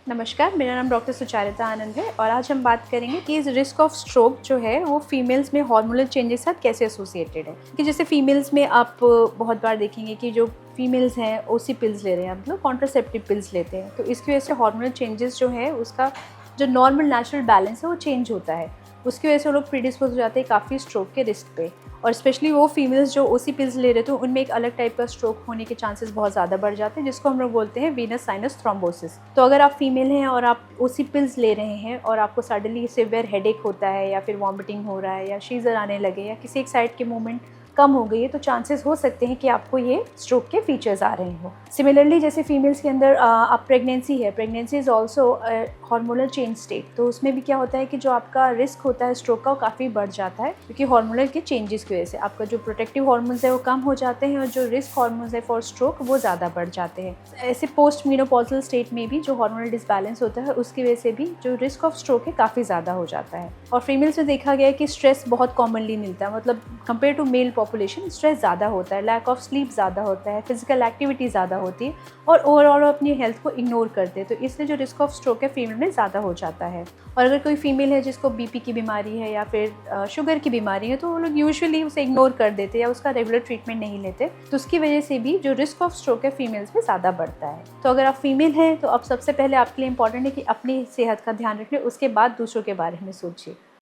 नमस्कार, मेरा नाम डॉक्टर सुचारिता आनंद है और आज हम बात करेंगे कि इस रिस्क ऑफ स्ट्रोक जो है वो फीमेल्स में हार्मोनल चेंज के साथ कैसे एसोसिएटेड है। कि जैसे फीमेल्स में आप बहुत बार देखेंगे कि जो फीमेल्स हैं ओसी पिल्स ले रहे हैं, मतलब कॉन्ट्रासेप्टिव पिल्स लेते हैं, तो इसकी वजह से हार्मोनल चेंजेस जो है उसका जो नॉर्मल नेचुरल बैलेंस है वो चेंज होता है। उसकी वजह से वो लोग प्रीडिस्पोज हो जाते हैं काफ़ी स्ट्रोक के रिस्क पे। और स्पेशली वो फीमेल्स जो ओसी पिल्स ले रहे थे उनमें एक अलग टाइप का स्ट्रोक होने के चांसेस बहुत ज़्यादा बढ़ जाते हैं, जिसको हम लोग बोलते हैं वीनस साइनस थ्रोम्बोसिस। तो अगर आप फीमेल हैं और आप ओसी पिल्स ले रहे हैं और आपको सडनली सिवियर हेडेक होता है या फिर वॉमिटिंग हो रहा है या शीज़र आने लगे या किसी एक साइड के मूवमेंट कम हो गई है, तो चांसेस हो सकते हैं कि आपको ये स्ट्रोक के फीचर्स आ रहे हो। सिमिलरली जैसे फीमेल्स के अंदर आप pregnancy is also hormonal change state, तो उसमें भी क्या होता है कि जो आपका रिस्क होता है स्ट्रोक का वो काफ़ी बढ़ जाता है, क्योंकि हार्मोनल के चेंजेस की वजह से आपका जो प्रोटेक्टिव हार्मोन्स है वो कम हो जाते हैं और जो रिस्क हार्मोन्स है फॉर स्ट्रोक वो ज़्यादा बढ़ जाते हैं। ऐसे पोस्ट मीनोपॉजल स्टेट में भी जो हार्मोनल डिसबैलेंस होता है उसकी वजह से भी जो रिस्क ऑफ स्ट्रोक है काफ़ी ज़्यादा हो जाता है। और फीमेल्स में देखा गया है कि स्ट्रेस बहुत कॉमनली मिलता है, मतलब compare to male population stress ज़्यादा होता है, लैक ऑफ स्लीप ज़्यादा होता है, फिजिकल एक्टिविटी ज़्यादा होती है और ओवरऑल अपनी हेल्थ को इग्नोर करते हैं, तो इसलिए जो रिस्क ऑफ स्ट्रोक है फीमेल में ज़्यादा हो जाता है। और अगर कोई फीमेल है जिसको बीपी की बीमारी है या फिर शुगर की बीमारी है, तो वो लोग यूजुअली उसे इग्नोर कर देते या उसका रेगुलर ट्रीटमेंट नहीं लेते, तो उसकी वजह से भी जो रिस्क ऑफ स्ट्रोक है फीमेल्स में ज़्यादा बढ़ता है। तो अगर आप फीमेल हैं तो अब सबसे पहले आपके लिए इंपॉर्टेंट है कि अपनी सेहत का ध्यान रखें, उसके बाद दूसरों के बारे में सोचिए।